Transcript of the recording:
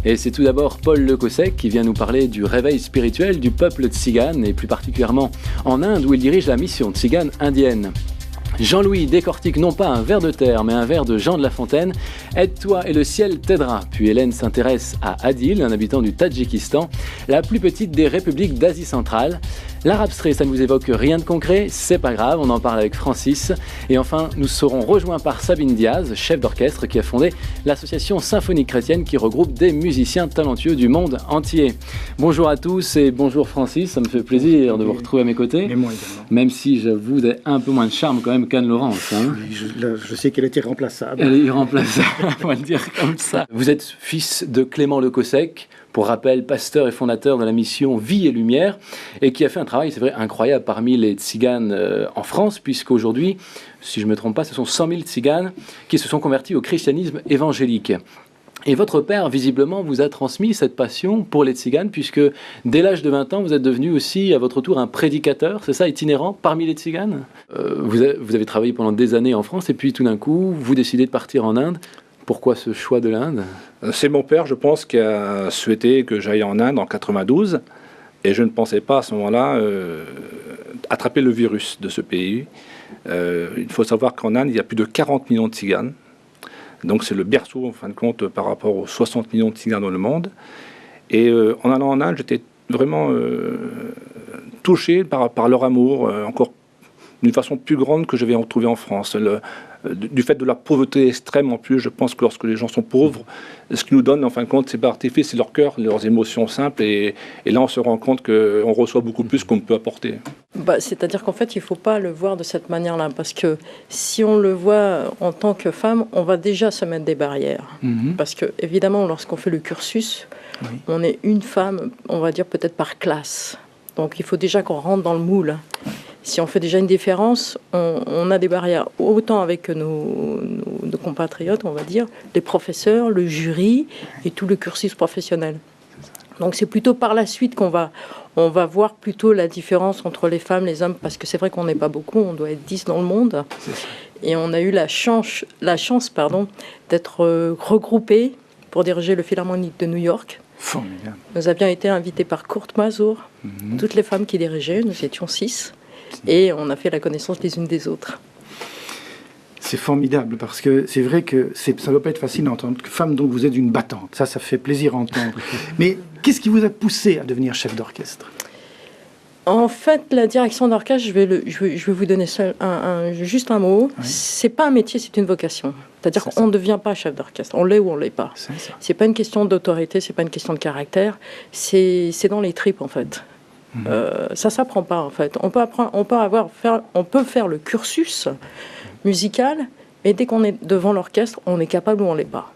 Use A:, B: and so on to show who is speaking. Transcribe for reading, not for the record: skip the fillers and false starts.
A: Et c'est tout d'abord Paul Le Cossec qui vient nous parler du réveil spirituel du peuple tzigane, et plus particulièrement en Inde où il dirige la mission tzigane indienne. Jean-Louis décortique non pas un ver de terre, mais un vers de Jean de La Fontaine. Aide-toi et le ciel t'aidera. Puis Hélène s'intéresse à Adil, un habitant du Tadjikistan, la plus petite des républiques d'Asie centrale. L'art abstrait, ça ne vous évoque rien de concret, c'est pas grave, on en parle avec Francis. Et enfin, nous serons rejoints par Sabine Diaz, chef d'orchestre qui a fondé l'association symphonique chrétienne qui regroupe des musiciens talentueux du monde entier. Bonjour à tous et bonjour Francis, ça me fait plaisir de vous retrouver à mes côtés.
B: Et moi également.
A: Même si j'avoue, vous avez un peu moins de charme quand même qu'Anne-Laurence. Hein.
B: Oui, je sais qu'elle est irremplaçable.
A: Elle est irremplaçable, on va le dire comme ça. Vous êtes fils de Clément Le Cossec, pour rappel, pasteur et fondateur de la mission Vie et Lumière, et qui a fait un travail, c'est vrai, incroyable parmi les tziganes en France, puisqu'aujourd'hui, si je ne me trompe pas, ce sont 100 000 tziganes qui se sont convertis au christianisme évangélique. Et votre père, visiblement, vous a transmis cette passion pour les tziganes, puisque dès l'âge de 20 ans, vous êtes devenu aussi, à votre tour, un prédicateur, c'est ça, itinérant, parmi les tziganes. Vous avez travaillé pendant des années en France, et puis tout d'un coup, vous décidez de partir en Inde. Pourquoi ce choix de l'Inde ?
C: C'est mon père, je pense, qui a souhaité que j'aille en Inde en 92. Et je ne pensais pas à ce moment-là attraper le virus de ce pays. Il faut savoir qu'en Inde, il y a plus de 40 millions de tziganes. Donc c'est le berceau, en fin de compte, par rapport aux 60 millions de tziganes dans le monde. Et en allant en Inde, j'étais vraiment touché par leur amour, encore d'une façon plus grande que je vais retrouver en France. Du fait de la pauvreté extrême en plus, je pense que lorsque les gens sont pauvres, ce qu'ils nous donnent en fin de compte, c'est par artifice, c'est leur cœur, leurs émotions simples, et là on se rend compte qu'on reçoit beaucoup plus qu'on peut apporter.
D: C'est-à-dire qu'en fait il ne faut pas le voir de cette manière-là, parce que si on le voit en tant que femme, on va déjà se mettre des barrières. Parce que évidemment lorsqu'on fait le cursus, on est une femme, on va dire peut-être par classe. Donc il faut déjà qu'on rentre dans le moule. Si on fait déjà une différence, on a des barrières, autant avec nos compatriotes, on va dire, les professeurs, le jury et tout le cursus professionnel. Donc c'est plutôt par la suite qu'on va voir plutôt la différence entre les femmes et les hommes, parce que c'est vrai qu'on n'est pas beaucoup, on doit être 10 dans le monde. Et on a eu la chance d'être regroupés pour diriger le Philharmonique de New York.
B: Formidable.
D: Nous avions été invités par Kurt Masur, toutes les femmes qui dirigeaient, nous étions 6. Et on a fait la connaissance les unes des autres.
B: C'est formidable, parce que c'est vrai que ça ne doit pas être facile en tant que femme, donc vous êtes une battante. Ça fait plaisir à entendre. Mais qu'est-ce qui vous a poussé à devenir chef d'orchestre ?
D: En fait, la direction d'orchestre, je vais vous donner juste un mot. Oui. C'est pas un métier, c'est une vocation. C'est-à-dire qu'on ne devient pas chef d'orchestre. On l'est ou on l'est pas. C'est pas une question d'autorité, c'est pas une question de caractère. C'est dans les tripes, en fait. Ça s'apprend pas en fait. On peut faire le cursus musical, mais dès qu'on est devant l'orchestre, on est capable ou on l'est pas.